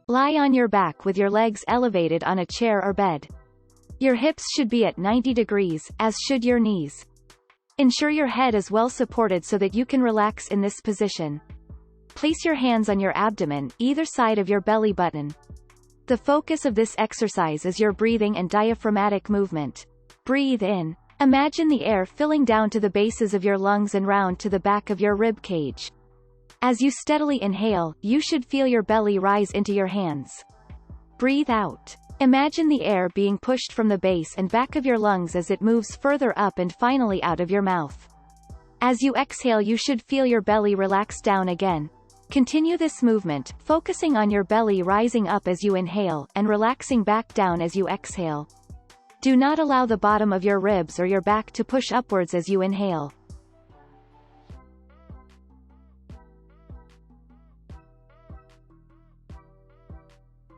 Lie on your back with your legs elevated on a chair or bed. Your hips should be at 90 degrees, as should your knees. Ensure your head is well supported so that you can relax in this position. Place your hands on your abdomen, either side of your belly button. The focus of this exercise is your breathing and diaphragmatic movement. Breathe in. Imagine the air filling down to the bases of your lungs and round to the back of your rib cage. As you steadily inhale, you should feel your belly rise into your hands. Breathe out. Imagine the air being pushed from the base and back of your lungs as it moves further up and finally out of your mouth. As you exhale, you should feel your belly relax down again. Continue this movement, focusing on your belly rising up as you inhale, and relaxing back down as you exhale. Do not allow the bottom of your ribs or your back to push upwards as you inhale.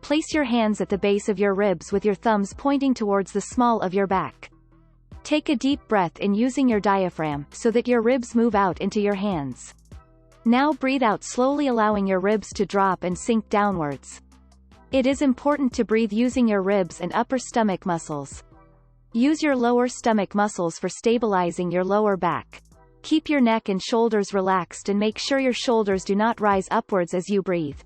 Place your hands at the base of your ribs with your thumbs pointing towards the small of your back. Take a deep breath in using your diaphragm, so that your ribs move out into your hands. Now breathe out slowly, allowing your ribs to drop and sink downwards. It is important to breathe using your ribs and upper stomach muscles. Use your lower stomach muscles for stabilizing your lower back. Keep your neck and shoulders relaxed and make sure your shoulders do not rise upwards as you breathe.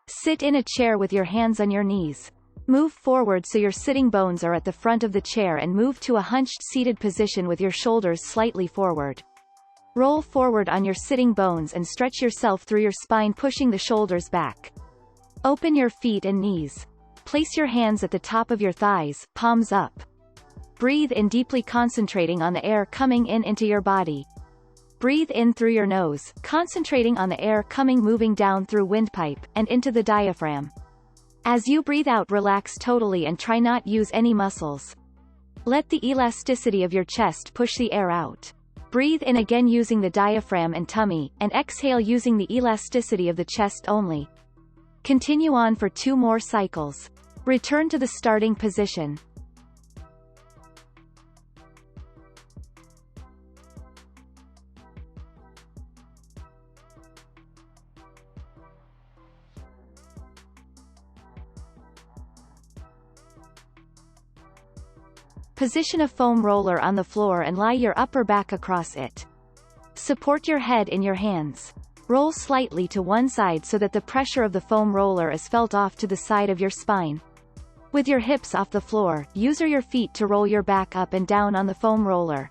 Sit in a chair with your hands on your knees. Move forward so your sitting bones are at the front of the chair and move to a hunched seated position with your shoulders slightly forward. Roll forward on your sitting bones and stretch yourself through your spine, pushing the shoulders back. Open your feet and knees. Place your hands at the top of your thighs, palms up. Breathe in deeply, concentrating on the air coming in into your body. Breathe in through your nose, concentrating on the air moving down through windpipe, and into the diaphragm. As you breathe out, relax totally and try not use any muscles. Let the elasticity of your chest push the air out. Breathe in again using the diaphragm and tummy, and exhale using the elasticity of the chest only. Continue on for 2 more cycles. Return to the starting position. Position a foam roller on the floor and lie your upper back across it. Support your head in your hands. Roll slightly to one side so that the pressure of the foam roller is felt off to the side of your spine. With your hips off the floor, use your feet to roll your back up and down on the foam roller.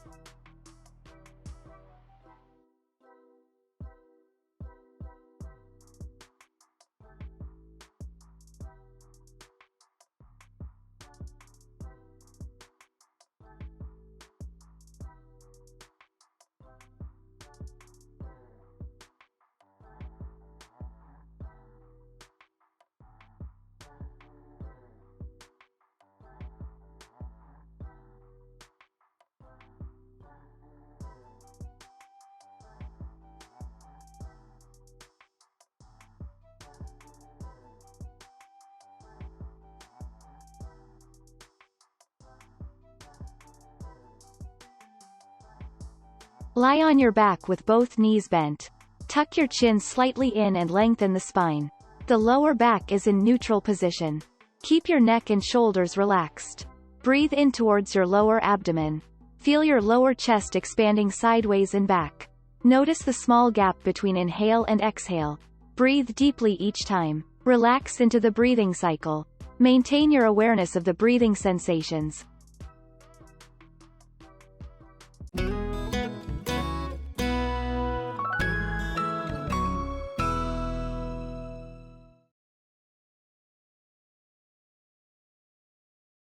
Lie on your back with both knees bent. Tuck your chin slightly in and lengthen the spine. The lower back is in neutral position. Keep your neck and shoulders relaxed. Breathe in towards your lower abdomen. Feel your lower chest expanding sideways and back. Notice the small gap between inhale and exhale. Breathe deeply each time. Relax into the breathing cycle. Maintain your awareness of the breathing sensations.